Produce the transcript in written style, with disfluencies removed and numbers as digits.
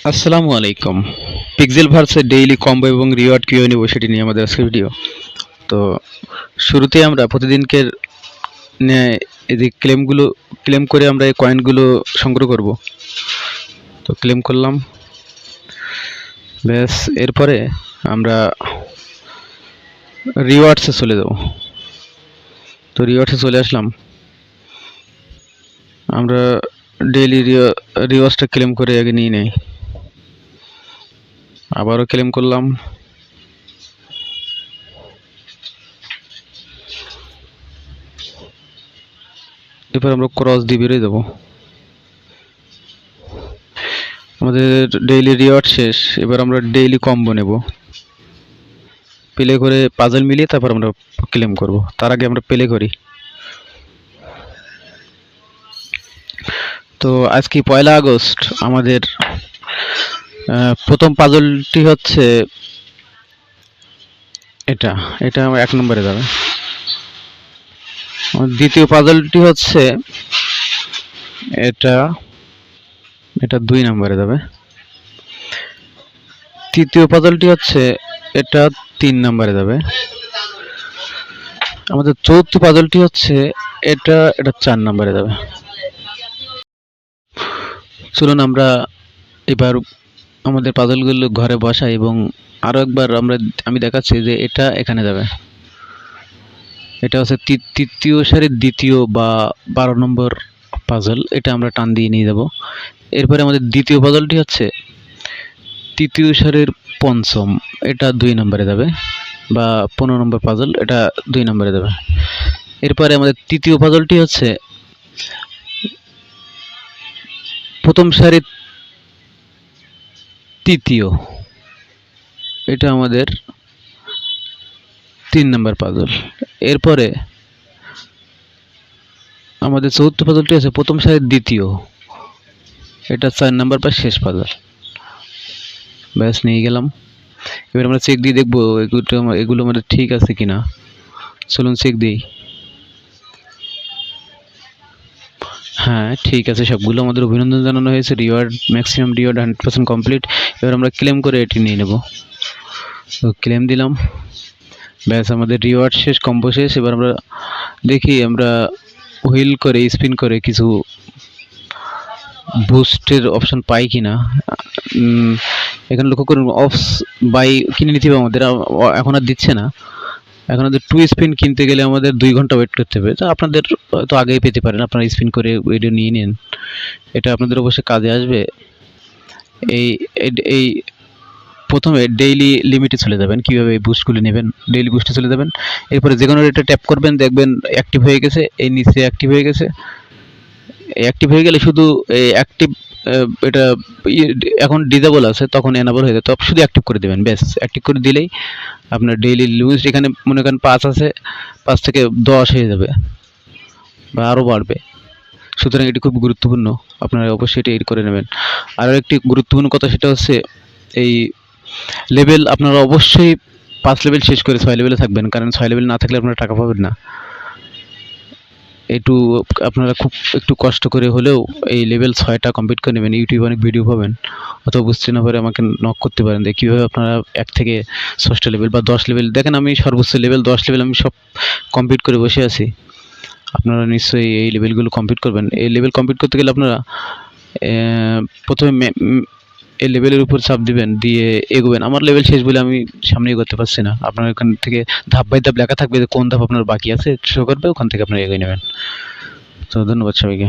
আসসালামু আলাইকুম। Pixel ভার্সের daily combo এবং রিওয়ার্ড কিভাবে নেব সেটি নিয়ে আমাদের আজকের ভিডিও। তো শুরুতেই আমরা প্রতিদিনকের ন্যায় এই যে ক্লেম করে আমরা এই কয়েনগুলো সংগ্রহ করব। তো ক্লেম করলাম, ব্যাস। এরপরে আমরা রিওয়ার্ডসে চলে যাব। তো রিওয়ার্ডসে চলে আসলাম। আমরা ডেইলি রিওয়ার্ডসটা ক্লেম করে আগে নিয়ে নেই। আবারও ক্লেম করলাম। এরপর আমরা ক্রস দিয়ে বেরিয়ে যাবো। আমাদের ডেইলি রিওয়ার্ড শেষ। এবার আমরা ডেইলি কম্বো নেব। প্লে করে পাজল মিলিয়ে তারপর আমরা ক্লেম করব। তার আগে আমরা প্লে করি। তো আজকে 1 আগস্ট। আমাদের প্রথম পাজলটি হচ্ছে এটা এটা আমার 1 নম্বরে যাবে। দ্বিতীয় পাজলটি হচ্ছে এটা এটা 2 নম্বরে যাবে। তৃতীয় পাজলটি হচ্ছে এটা 3 নম্বরে যাবে। আমাদের চতুর্থ পাজলটি হচ্ছে এটা 4 নম্বরে যাবে। চলুন আমরা এবার আমাদের পাজলগুলো ঘরে বসাই এবং আরো একবার আমি দেখাচ্ছি যে এটা এখানে যাবে। এটা হচ্ছে তৃতীয় সারির দ্বিতীয় বা 12 নম্বর পাজল। এটা আমরা টান দিয়ে নিয়ে যাব। এরপরে আমাদের দ্বিতীয় পাজলটি হচ্ছে তৃতীয় সারির পঞ্চম। এটা 2 নম্বরে যাবে, বা 15 নম্বর পাজল। এটা 2 নম্বরে যাবে। এরপরে আমাদের তৃতীয় পাজলটি হচ্ছে প্রথম সারির তৃতীয়। এটা আমাদের 3 নম্বর পাজল। এরপরে আমাদের চতুর্থ পাজলটি আছে প্রথম সারির দ্বিতীয়। এটা 4 নম্বর বা শেষ পাজল। ব্যাস, নিয়ে গেলাম। এবার আমরা চেক দিয়ে দেখবো এগুলো আমাদের ঠিক আছে কিনা। চলুন চেক দিই। হ্যাঁ, ঠিক আছে, সবগুলো আমাদের অভিনন্দন জানানো হয়েছে। Reward, maximum reward 100% complete. এবার আমরা ক্লেম করে এটি নিয়ে নেব। তো ক্লেম দিলাম। ব্যাস, আমাদের রিওয়ার্ড শেষ, কম্বো শেষ। এবার আমরা দেখি আমরা হুইল করে স্পিন করে কিছু বুস্টের অপশন পাই কিনা। এখানে লক্ষ্য করুন, অফস বাই কিনে নিতে হবে আমাদের। এখন আর দিচ্ছে না। এখন আমাদের 2 স্পিন কিনতে গেলে আমাদের 2 ঘন্টা ওয়েট করতে হবে। তো আপনাদের তো আগেই পেতে পারেন, আপনারা স্পিন করে ভিডিও নিয়ে নিন। এটা আপনাদের অবশ্যই কাজে আসবে। এই এই প্রথমে ডেইলি লিমিটে চলে যাবেন। কীভাবে এই বুস্টগুলি নেবেন, ডেইলি বুস্টে চলে যাবেন। এরপরে যে কোনো এটা ট্যাপ করবেন, দেখবেন অ্যাক্টিভ হয়ে গেছে। এই নিচে অ্যাক্টিভ হয়ে গেছে। অ্যাক্টিভ হয়ে গেলে শুধু অ্যাক্টিভ, এটা এখন ডিজেবল আছে, তখন এনাবল হয়ে যায়। তো শুধু অ্যাক্টিভ করে দেবেন। ব্যাস, অ্যাক্টিভ করে দিলেই আপনার ডেইলি লিমিট, এখানে মনে করেন 5 আছে, 5 থেকে 10 হয়ে যাবে বা আরও বাড়বে। সুতরাং এটি খুব গুরুত্বপূর্ণ, আপনারা অবশ্যই এটি এড করে নেবেন। আরও একটি গুরুত্বপূর্ণ কথা, সেটা হচ্ছে এই লেভেল আপনারা অবশ্যই 5 লেভেল শেষ করে 6 লেভেলে থাকবেন, কারণ 6 লেভেল না থাকলে আপনারা টাকা পাবেন না। একটু আপনারা খুব একটু কষ্ট করে হলেও এই লেভেল 6টা কমপ্লিট করে নেবেন। ইউটিউবে অনেক ভিডিও পাবেন। অথবা বুঝতে না পারে আমাকে নক করতে পারেন যে কীভাবে আপনারা 1 থেকে 6টা লেভেল বা 10 লেভেল। দেখেন, আমি সর্বোচ্চ লেভেল 10 লেভেল আমি সব কমপ্লিট করে বসে আছি। আপনারা নিশ্চয়ই এই লেভেলগুলো কমপ্লিট করবেন। এই লেভেল কমপ্লিট করতে গেলে আপনারা প্রথমে এই লেভেলের উপর চাপ দিবেন, দিয়ে এগোবেন। আমার লেভেল শেষ বলে আমি সামনে এগোতে পারছি না। আপনার এখান থেকে ধাপ বাই ধাপ লেখা থাকবে যে কোন ধাপ আপনার বাকি আছে, শো করবে, ওখান থেকে আপনারা এগিয়ে নেবেন। তো ধন্যবাদ সবাইকে।